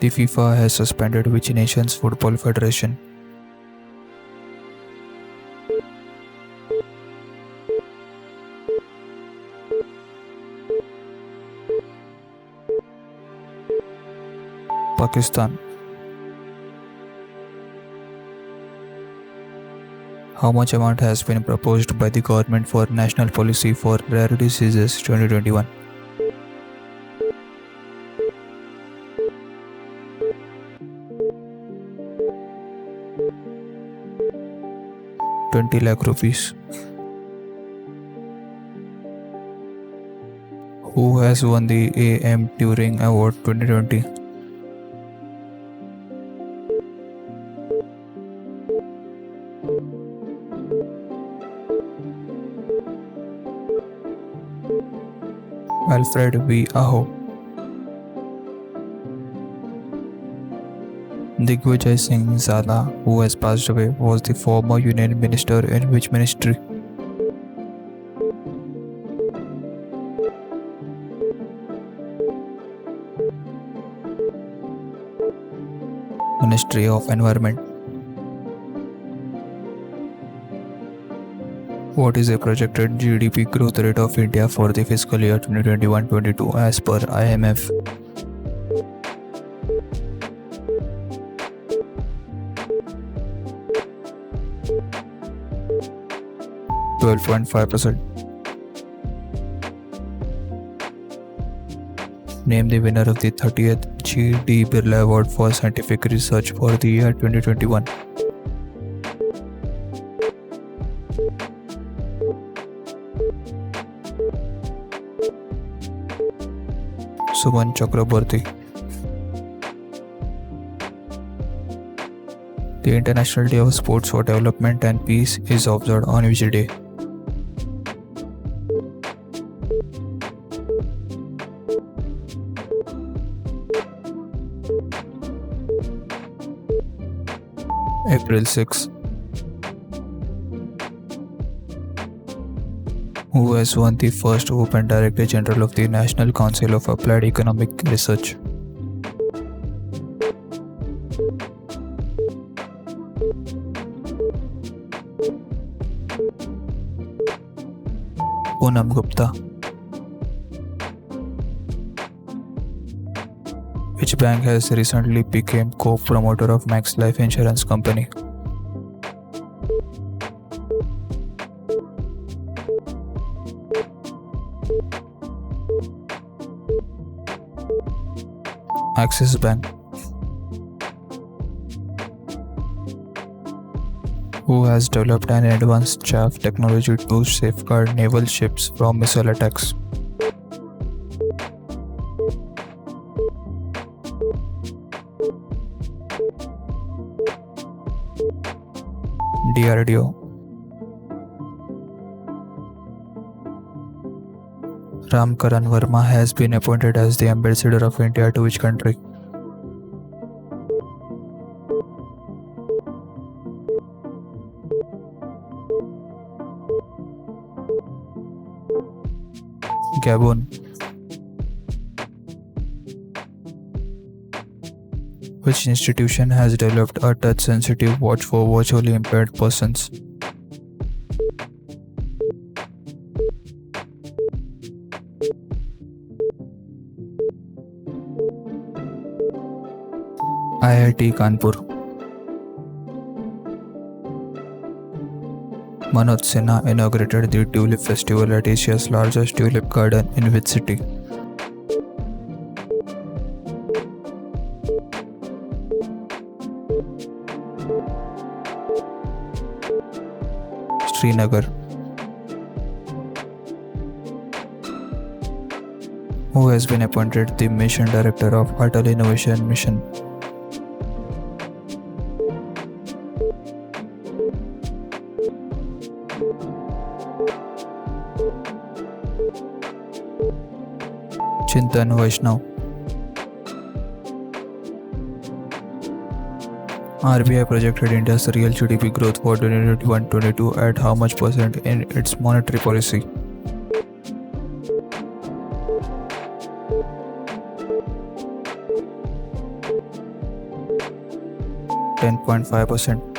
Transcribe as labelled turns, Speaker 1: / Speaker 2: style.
Speaker 1: The FIFA has suspended which nation's football federation? Pakistan. How much amount has been proposed by the government for National Policy for Rare Diseases 2021? 20 lakh rupees. Who has won the AM Turing Award 2020? Alfred V. Aho. Digvijay Singh Zala, who has passed away, was the former Union Minister in which ministry? Ministry of Environment. What is a projected GDP growth rate of India for the fiscal year 2021-22 as per IMF? %12.5%. Name the winner of the 30th G.D. Birla Award for Scientific Research for the year 2021. Suman Chakraborty. The International Day of Sports for Development and Peace is observed on which day? April 6. Who has won the first Open Director General of the National Council of Applied Economic Research? Poonam Gupta. Which bank has recently become co-promoter of Max Life Insurance Company? Axis Bank. Who has developed an advanced chaff technology to safeguard naval ships from missile attacks? DRDO. Ram Karan Verma has been appointed as the ambassador of India to which country? Gabon. Which institution has developed a touch-sensitive watch for visually impaired persons? IIT Kanpur. Manoj Sinha inaugurated the Tulip Festival at Asia's largest tulip garden in which city? Srinagar. Who has been appointed the Mission Director of Atal Innovation Mission? Chintan Vaishnav. RBI projected India's real GDP growth for 2021-22 at how much percent in its monetary policy? 10.5%.